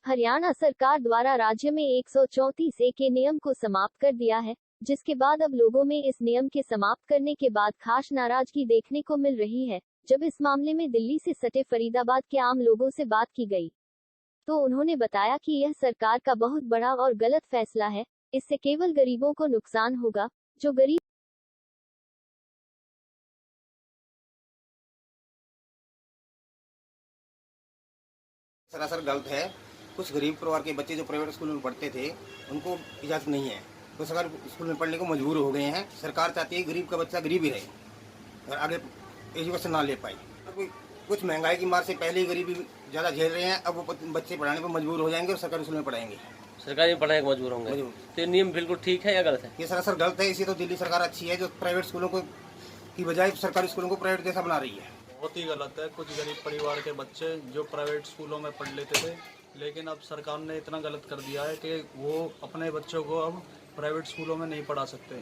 हरियाणा सरकार द्वारा राज्य में 134A के नियम को समाप्त कर दिया है, जिसके बाद अब लोगों में इस नियम के समाप्त करने के बाद खास नाराजगी देखने को मिल रही है। जब इस मामले में दिल्ली से सटे फरीदाबाद के आम लोगों से बात की गई, तो उन्होंने बताया कि यह सरकार का बहुत बड़ा और गलत फैसला है। इससे केवल गरीबों को नुकसान होगा। जो गरीब सरासर गलत है। कुछ गरीब परिवार के बच्चे जो प्राइवेट स्कूल में पढ़ते थे, उनको इजाज़त नहीं है, तो सरकारी स्कूल में पढ़ने को मजबूर हो गए हैं। सरकार चाहती है गरीब का बच्चा गरीब ही रहे और आगे एजुकेशन ना ले पाए। कुछ महंगाई की मार से पहले ही गरीबी ज़्यादा झेल रहे हैं, अब वो बच्चे पढ़ाने पर मजबूर हो जाएंगे और सरकारी स्कूल में पढ़ाएंगे, सरकारी में पढ़ाने को मजबूर होंगे। तो ये नियम बिल्कुल ठीक है या गलत है? ये सरासर गलत है। इसी तो दिल्ली सरकार अच्छी है जो प्राइवेट स्कूलों को की बजाय सरकारी स्कूलों को प्राइवेट जैसा बना रही है। बहुत ही गलत है। कुछ गरीब परिवार के बच्चे जो प्राइवेट स्कूलों में पढ़ लेते थे, लेकिन अब सरकार ने इतना गलत कर दिया है कि वो अपने बच्चों को अब प्राइवेट स्कूलों में नहीं पढ़ा सकते।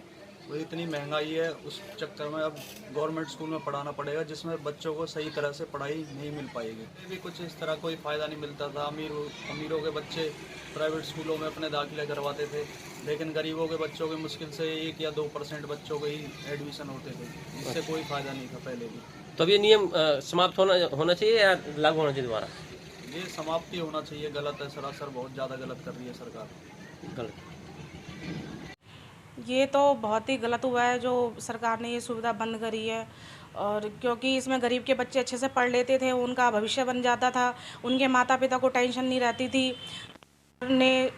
तो इतनी महंगाई है, उस चक्कर में अब गवर्नमेंट स्कूल में पढ़ाना पड़ेगा, जिसमें बच्चों को सही तरह से पढ़ाई नहीं मिल पाएगी। भी कुछ इस तरह कोई फ़ायदा नहीं मिलता था। अमीरों के बच्चे प्राइवेट स्कूलों में अपने दाखिले करवाते थे, लेकिन गरीबों के बच्चों के मुश्किल से 1 या 2% बच्चों के ही एडमिशन होते थे। इससे कोई फ़ायदा नहीं था पहले भी। तो अब ये नियम समाप्त होना चाहिए या लागू होना चाहिए दोबारा? ये समाप्ति होना चाहिए। गलत है, सरासर बहुत ज़्यादा गलत कर रही है सरकार। गलत। ये तो बहुत ही गलत हुआ है जो सरकार ने ये सुविधा बंद करी है, और क्योंकि इसमें गरीब के बच्चे अच्छे से पढ़ लेते थे, उनका भविष्य बन जाता था, उनके माता पिता को टेंशन नहीं रहती थी। ने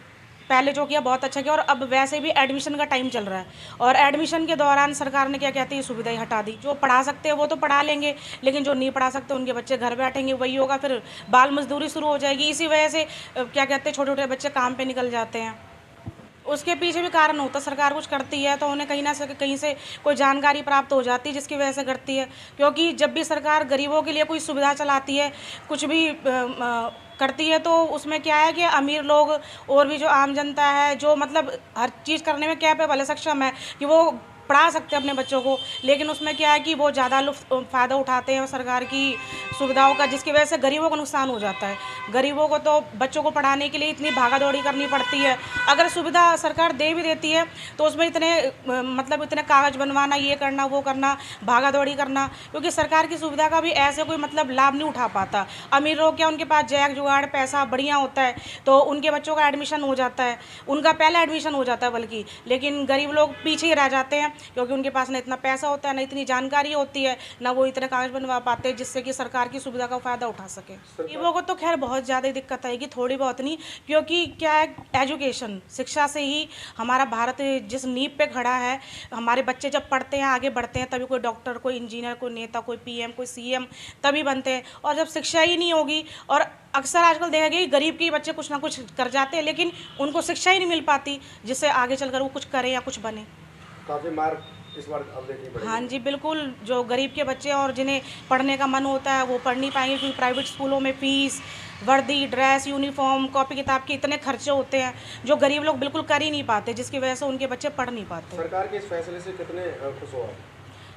पहले जो किया बहुत अच्छा किया, और अब वैसे भी एडमिशन का टाइम चल रहा है, और एडमिशन के दौरान सरकार ने क्या कहती है सुविधाएं हटा दी। जो पढ़ा सकते हैं वो तो पढ़ा लेंगे, लेकिन जो नहीं पढ़ा सकते उनके बच्चे घर बैठेंगे, वही होगा। फिर बाल मजदूरी शुरू हो जाएगी। इसी वजह से क्या कहते हैं छोटे छोटे बच्चे काम पे निकल जाते हैं। उसके पीछे भी कारण होता है, सरकार कुछ करती है तो उन्हें कहीं ना कहीं से कोई जानकारी प्राप्त हो जाती है, जिसकी वजह से करती है। क्योंकि जब भी सरकार गरीबों के लिए कोई सुविधा चलाती है, कुछ भी करती है, तो उसमें क्या है कि अमीर लोग और भी जो आम जनता है, जो मतलब हर चीज़ करने में कैपेबल है, सक्षम है, कि वो पढ़ा सकते हैं अपने बच्चों को, लेकिन उसमें क्या है कि वो ज़्यादा फ़ायदा उठाते हैं सरकार की सुविधाओं का, जिसकी वजह से गरीबों को नुकसान हो जाता है। गरीबों को तो बच्चों को पढ़ाने के लिए इतनी भागा दौड़ी करनी पड़ती है। अगर सुविधा सरकार दे भी देती है तो उसमें इतने कागज़ बनवाना, ये करना, वो करना, भागा दौड़ी करना, क्योंकि सरकार की सुविधा का भी ऐसे कोई लाभ नहीं उठा पाता। अमीर लोग क्या, उनके पास जैक जुगाड़ पैसा बढ़िया होता है, तो उनके बच्चों का एडमिशन हो जाता है, उनका पहला एडमिशन हो जाता है बल्कि, लेकिन गरीब लोग पीछे ही रह जाते हैं, क्योंकि उनके पास ना इतना पैसा होता है, ना इतनी जानकारी होती है, ना वो इतने कागज बनवा पाते हैं जिससे कि सरकार की सुविधा का फ़ायदा उठा सके। गरीबों को तो खैर बहुत ज़्यादा दिक्कत आएगी, थोड़ी बहुत नहीं, क्योंकि क्या है, एजुकेशन, शिक्षा से ही हमारा भारत जिस नींव पे खड़ा है। हमारे बच्चे जब पढ़ते हैं, आगे बढ़ते हैं, तभी कोई डॉक्टर, कोई इंजीनियर, कोई नेता, कोई PM, कोई CM तभी बनते हैं। और जब शिक्षा ही नहीं होगी, और अक्सर आजकल देखा गया कि गरीब के बच्चे कुछ ना कुछ कर जाते हैं, लेकिन उनको शिक्षा ही नहीं मिल पाती जिससे आगे चलकर वो कुछ करें या कुछ बने। काफ़ी मार इस बार अब देखनी पड़ेगी। हाँ जी, बिल्कुल। जो गरीब के बच्चे और जिन्हें पढ़ने का मन होता है वो पढ़ नहीं पाएंगे, क्योंकि प्राइवेट स्कूलों में फ़ीस, वर्दी, ड्रेस, यूनिफॉर्म, कॉपी किताब के इतने खर्चे होते हैं जो गरीब लोग बिल्कुल कर ही नहीं पाते, जिसकी वजह से उनके बच्चे पढ़ नहीं पाते। सरकार के इस फैसले से कितने खुश हो आप?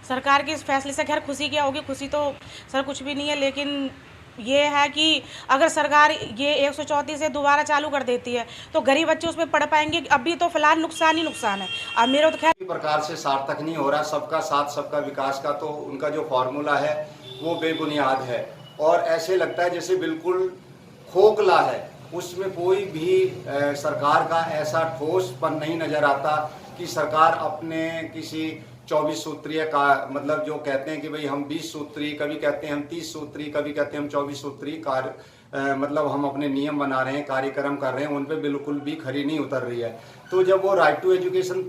सरकार के इस फैसले से खैर खुशी क्या होगी, खुशी तो सर कुछ भी नहीं है, लेकिन ये है कि अगर सरकार ये 134 से दोबारा चालू कर देती है तो गरीब बच्चे उसमें पढ़ पाएंगे। अभी तो फिलहाल नुकसान ही नुकसान है। अब मेरा तो खैर प्रकार से सार्थक नहीं हो रहा। सबका साथ सबका विकास का तो उनका जो फॉर्मूला है वो बेबुनियाद है, और ऐसे लगता है जैसे बिल्कुल खोखला है। उसमें कोई भी सरकार का ऐसा ठोसपन नहीं नजर आता कि सरकार अपने किसी 24 सूत्रीय का मतलब जो कहते हैं कि भाई हम 20 सूत्री, कभी कहते हैं हम 30 सूत्री, कभी कहते हैं हम 24 सूत्री मतलब हम अपने नियम बना रहे हैं, कार्यक्रम कर रहे हैं, उन पे बिल्कुल भी खरी नहीं उतर रही है। तो जब वो राइट टू एजुकेशन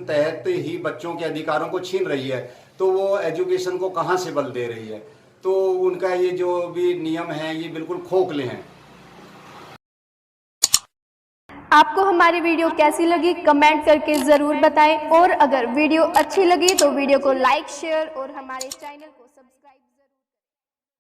तहत ही बच्चों के अधिकारों को छीन रही है, तो वो एजुकेशन को कहाँ से बल दे रही है? तो उनका ये जो भी नियम है ये बिल्कुल खोखले हैं। आपको हमारी वीडियो कैसी लगी कमेंट करके ज़रूर बताएं, और अगर वीडियो अच्छी लगी तो वीडियो को लाइक, शेयर और हमारे चैनल